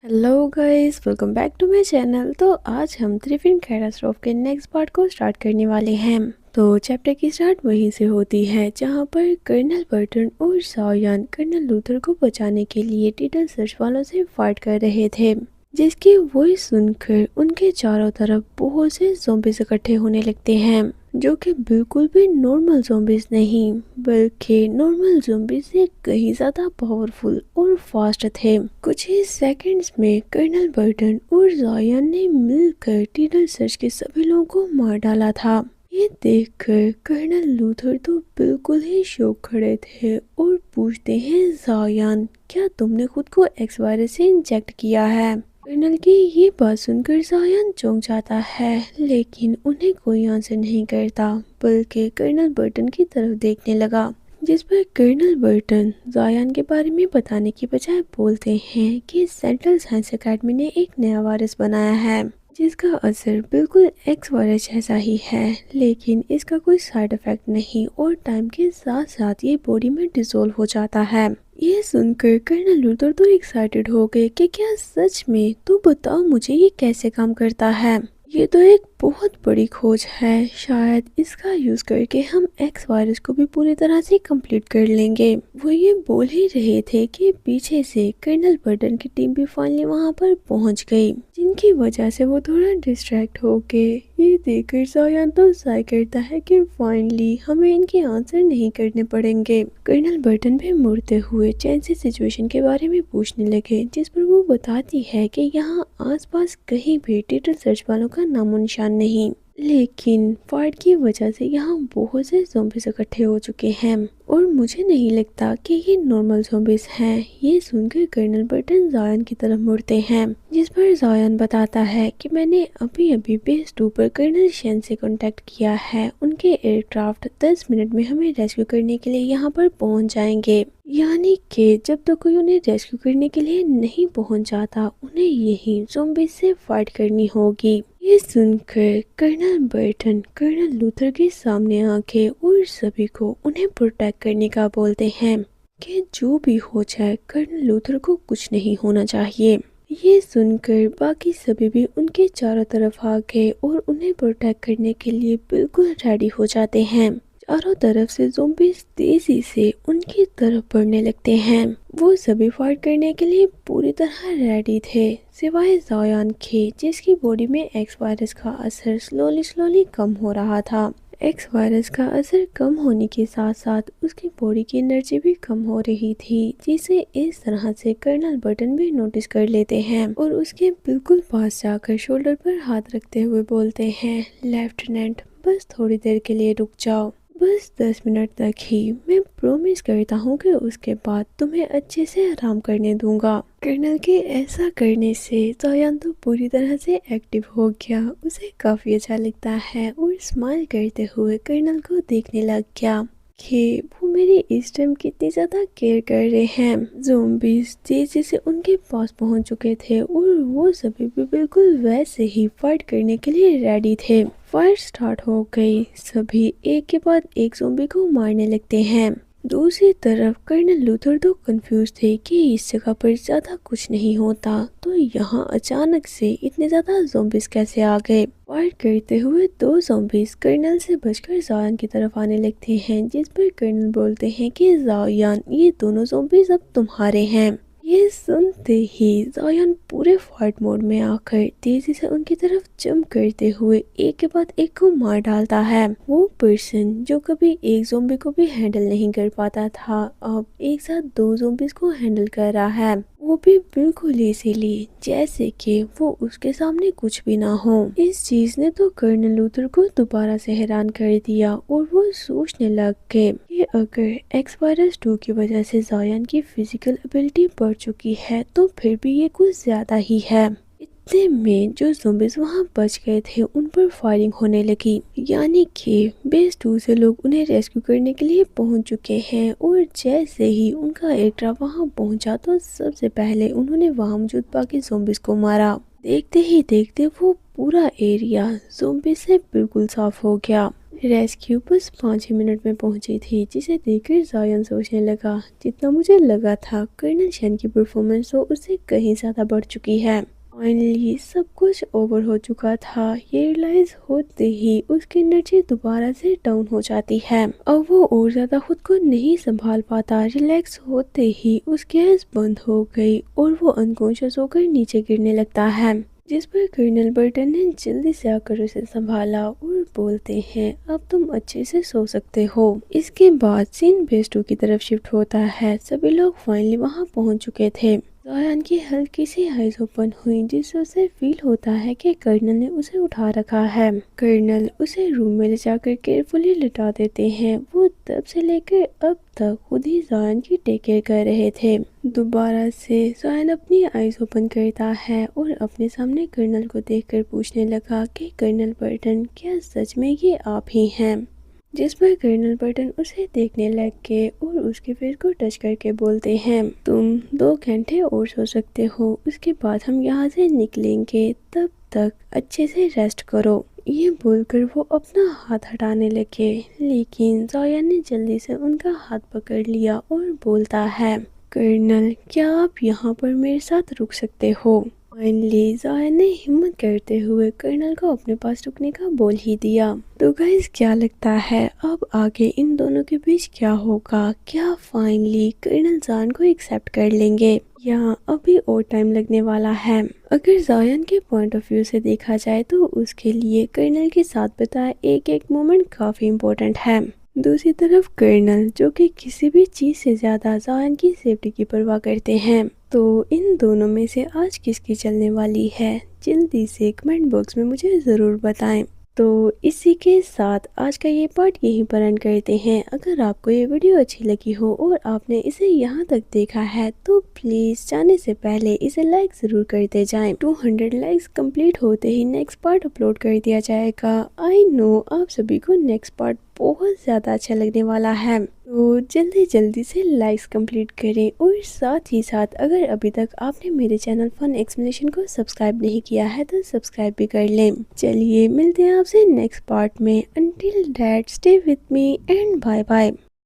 Hello guys, welcome back to my channel. तो आज हम थ्रिविन कैटास्ट्रॉफ के नेक्स्ट पार्ट को स्टार्ट करने वाले हैं। तो चैप्टर की स्टार्ट वहीं से होती है जहां पर कर्नल बर्टन और सायान कर्नल लूथर को बचाने के लिए टीटल सर्च वालों से फाइट कर रहे थे, जिसकी वॉइस सुनकर उनके चारों तरफ बहुत से ज़ॉम्बीज़ इकट्ठे होने लगते हैं, जो कि बिल्कुल भी नॉर्मल ज़ॉम्बीज़ नहीं बल्कि नॉर्मल ज़ॉम्बीज़ से कहीं ज़्यादा पावरफुल और फास्ट थे। कुछ ही सेकंड्स में कर्नल बर्टन और जायन ने मिलकर टीटल सर्च के सभी लोगों को मार डाला था। ये देखकर कर्नल लूथर तो बिल्कुल ही शौक खड़े थे और पूछते हैं, जायन, क्या तुमने खुद को एक्स वायरस से इंजेक्ट किया है? कर्नल की ये बात सुनकर जायन चौंक जाता है, लेकिन उन्हें कोई आंसर नहीं करता बल्कि कर्नल बर्टन की तरफ देखने लगा, जिस पर कर्नल बर्टन जायन के बारे में बताने की बजाय बोलते हैं कि सेंट्रल साइंस एकेडमी ने एक नया वायरस बनाया है जिसका असर बिल्कुल एक्स वायरस जैसा ही है, लेकिन इसका कोई साइड इफेक्ट नहीं और टाइम के साथ साथ ये बॉडी में डिसॉल्व हो जाता है। ये सुनकर कर्नल लूथर तो एक्साइटेड हो गए कि क्या सच में? तो बताओ मुझे ये कैसे काम करता है? ये तो एक बहुत बड़ी खोज है, शायद इसका यूज करके हम एक्स वायरस को भी पूरी तरह से कंप्लीट कर लेंगे। वो ये बोल ही रहे थे कि पीछे से कर्नल बर्टन की टीम भी फाइनली वहां पर पहुंच गई, जिनकी वजह से वो थोड़ा डिस्ट्रैक्ट हो गए। ये देखकर जायन तो साय करता है कि फाइनली हमें इनके आंसर नहीं करने पड़ेंगे। कर्नल बर्टन भी मुड़ते हुए चैन से सिचुएशन के बारे में पूछने लगे, जिस पर वो बताती है कि यहाँ आसपास कहीं भी टीटल सर्च वालों का नामो निशान नहीं, लेकिन फाइट की वजह से यहाँ बहुत से ज़ॉम्बीज़ इकट्ठे हो चुके हैं और मुझे नहीं लगता कि ये नॉर्मल ज़ॉम्बीज़ हैं। ये सुनकर कर्नल बर्टन जायन की तरफ मुड़ते हैं, जिस पर जायन बताता है कि मैंने अभी अभी बेस 2 पर कर्नल शेन से कांटेक्ट किया है। उनके एयरक्राफ्ट 10 मिनट में हमें रेस्क्यू करने के लिए यहाँ पर पहुँच जाएंगे, यानी कि जब तक कोई उन्हें रेस्क्यू करने के लिए नहीं पहुँच जाता उन्हें यही ज़ॉम्बीज़ से फाइट करनी होगी। ये सुनकर कर्नल बर्टन कर्नल लूथर के सामने आके और सभी को उन्हें प्रोटेक्ट करने का बोलते हैं कि जो भी हो जाए कर्नल लूथर को कुछ नहीं होना चाहिए। ये सुनकर बाकी सभी भी उनके चारों तरफ आ गए और उन्हें प्रोटेक्ट करने के लिए बिल्कुल रेडी हो जाते हैं। चारों तरफ से ज़ॉम्बीज़ तेजी से उनकी तरफ बढ़ने लगते हैं। वो सभी फाइट करने के लिए पूरी तरह रेडी थे, सिवाय जायन के, जिसकी बॉडी में एक्स वायरस का असर स्लोली कम हो रहा था। एक्स वायरस का असर कम होने के साथ साथ उसकी बॉडी की एनर्जी भी कम हो रही थी, जिसे इस तरह से कर्नल बर्टन भी नोटिस कर लेते हैं और उसके बिल्कुल पास जाकर शोल्डर पर हाथ रखते हुए बोलते हैं, लेफ्टिनेंट, बस थोड़ी देर के लिए रुक जाओ, बस 10 मिनट तक ही। मैं प्रॉमिस करता हूँ कि उसके बाद तुम्हें अच्छे से आराम करने दूंगा। कर्नल के ऐसा करने से जायन तो पूरी तरह से एक्टिव हो गया। उसे काफी अच्छा लगता है और स्माइल करते हुए कर्नल को देखने लग गया कि वो मेरी इस टाइम कितनी ज्यादा केयर कर रहे हैं। ज़ॉम्बीज़ तेजी से उनके पास पहुंच चुके थे और वो सभी भी बिल्कुल वैसे ही फाइट करने के लिए रेडी थे। फाइट स्टार्ट हो गई, सभी एक के बाद एक ज़ॉम्बी को मारने लगते हैं। दूसरी तरफ कर्नल लूथर तो कंफ्यूज थे कि इस जगह पर ज्यादा कुछ नहीं होता, तो यहाँ अचानक से इतने ज्यादा ज़ॉम्बीज़ कैसे आ गए। फाइट करते हुए दो ज़ॉम्बीज़ कर्नल से बचकर जायन की तरफ आने लगते हैं, जिस पर कर्नल बोलते हैं कि जायन, ये दोनों ज़ॉम्बीज़ अब तुम्हारे हैं। ये सुनते ही जायन पूरे फाइट मोड में आकर तेजी से उनकी तरफ जंप करते हुए एक के बाद एक को मार डालता है। वो पर्सन जो कभी एक ज़ॉम्बी को भी हैंडल नहीं कर पाता था, अब एक साथ दो ज़ॉम्बीज़ को हैंडल कर रहा है, वो भी बिल्कुल इजीली, जैसे कि वो उसके सामने कुछ भी ना हो। इस चीज ने तो कर्नल लूथर को दोबारा से हैरान कर दिया और वो सोचने लग गए कि अगर एक्स वायरस 2 की वजह से जायन की फिजिकल एबिलिटी बढ़ चुकी है तो फिर भी ये कुछ ज्यादा ही है। इतने में जो ज़ॉम्बीज़ वहां बच गए थे उन पर फायरिंग होने लगी, यानी कि बेस 2 से लोग उन्हें रेस्क्यू करने के लिए पहुंच चुके हैं और जैसे ही उनका एयरक्राफ्ट वहां पहुंचा तो सबसे पहले उन्होंने वहां मौजूद बाकी ज़ॉम्बीज़ को मारा। देखते ही देखते वो पूरा एरिया ज़ॉम्बी से बिल्कुल साफ हो गया। रेस्क्यू बस 5 ही मिनट में पहुंची थी, जिसे देखकर जायन सोचने लगा, जितना मुझे लगा था कर्नल शेन की परफॉर्मेंस तो उससे कहीं ज़्यादा बढ़ चुकी है। फाइनली सब कुछ ओवर हो चुका था। ये रियलाइज होते ही उसकी एनर्जी दोबारा से डाउन हो जाती है। अब वो और ज़्यादा खुद को नहीं संभाल पाता। रिलैक्स होते ही उसकी आँख बंद हो गई और वो अनकॉन्शियस होकर नीचे गिरने लगता है, जिस पर कर्नल बर्टन ने जल्दी से आकर उसे संभाला और बोलते हैं, अब तुम अच्छे से सो सकते हो। इसके बाद सीन बेस 2 की तरफ शिफ्ट होता है। सभी लोग फाइनली वहां पहुंच चुके थे। जायान की हल्की सी आइज ओपन हुई, जिससे उसे फील होता है कि कर्नल ने उसे उठा रखा है। कर्नल उसे रूम में ले जाकर केयरफुली लिटा देते हैं। वो तब से लेकर अब तक खुद ही जायान की टेक केयर कर रहे थे। दोबारा से जायान अपनी आइज ओपन करता है और अपने सामने कर्नल को देखकर पूछने लगा कि कर्नल बर्टन, क्या सच में ये आप ही हैं? जिस पर कर्नल बर्टन उसे देखने लग गए और उसके फेस को टच करके बोलते हैं, तुम 2 घंटे और सो सकते हो, उसके बाद हम यहाँ से निकलेंगे, तब तक अच्छे से रेस्ट करो। ये बोलकर वो अपना हाथ हटाने लगे, लेकिन जाया ने जल्दी से उनका हाथ पकड़ लिया और बोलता है, कर्नल, क्या आप यहाँ पर मेरे साथ रुक सकते हो? फाइनली जाया ने हिम्मत करते हुए कर्नल को अपने पास रुकने का बोल ही दिया। तो गाइस, क्या लगता है अब आगे इन दोनों के बीच क्या होगा? क्या फाइनली कर्नल जान को एक्सेप्ट कर लेंगे या अभी और टाइम लगने वाला है? अगर जायन के पॉइंट ऑफ व्यू से देखा जाए तो उसके लिए कर्नल के साथ बिताया एक एक मोमेंट काफी इम्पोर्टेंट है। दूसरी तरफ कर्नल, जो कि किसी भी चीज से ज्यादा जायन की सेफ्टी की परवाह करते हैं। तो इन दोनों में से आज किसकी चलने वाली है? जल्दी से कमेंट बॉक्स में मुझे ज़रूर बताएं। तो इसी के साथ आज का ये पार्ट यहीं पर एंड करते हैं। अगर आपको ये वीडियो अच्छी लगी हो और आपने इसे यहाँ तक देखा है तो प्लीज़ जाने से पहले इसे लाइक ज़रूर करते जाएं। 200 लाइक्स कंप्लीट होते ही नेक्स्ट पार्ट अपलोड कर दिया जाएगा। आई नो आप सभी को नेक्स्ट पार्ट बहुत ज़्यादा अच्छा लगने वाला है, तो जल्दी से लाइक्स कंप्लीट करें और साथ ही साथ अगर अभी तक आपने मेरे चैनल फन एक्सप्लेनेशन को सब्सक्राइब नहीं किया है तो सब्सक्राइब भी कर लें। चलिए मिलते हैं आपसे नेक्स्ट पार्ट में। Until that stay with me and bye bye.